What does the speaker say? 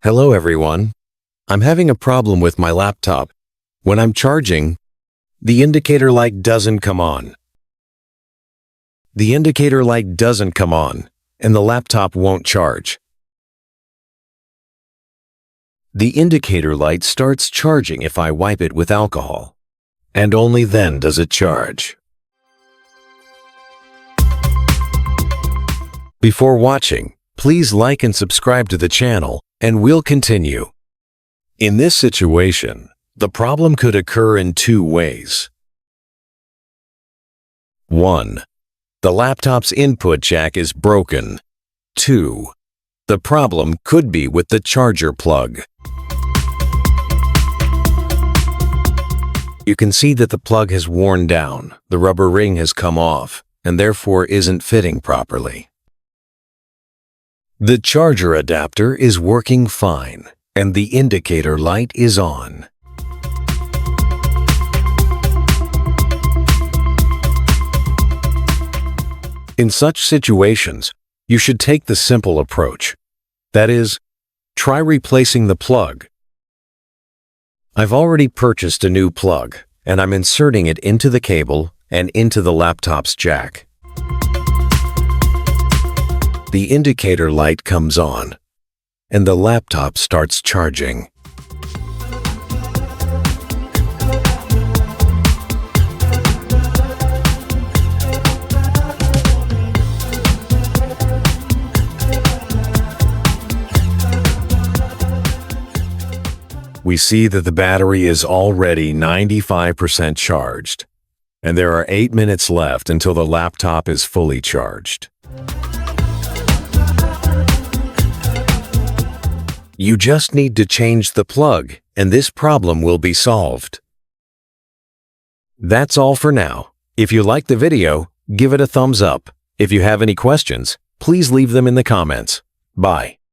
Hello everyone. I'm having a problem with my laptop. When I'm charging, the indicator light doesn't come on. The indicator light doesn't come on, and the laptop won't charge. The indicator light starts charging if I wipe it with alcohol, and only then does it charge. Before watching, please like and subscribe to the channel, and we'll continue. In this situation, the problem could occur in two ways. 1. The laptop's input jack is broken. 2. The problem could be with the charger plug. You can see that the plug has worn down, the rubber ring has come off, and therefore isn't fitting properly. The charger adapter is working fine, and the indicator light is on. In such situations, you should take the simple approach. That is, try replacing the plug. I've already purchased a new plug, and I'm inserting it into the cable and into the laptop's jack. The indicator light comes on, and the laptop starts charging. We see that the battery is already 95% charged, and there are 8 minutes left until the laptop is fully charged. You just need to change the plug, and this problem will be solved. That's all for now. If you liked the video, give it a thumbs up. If you have any questions, please leave them in the comments. Bye.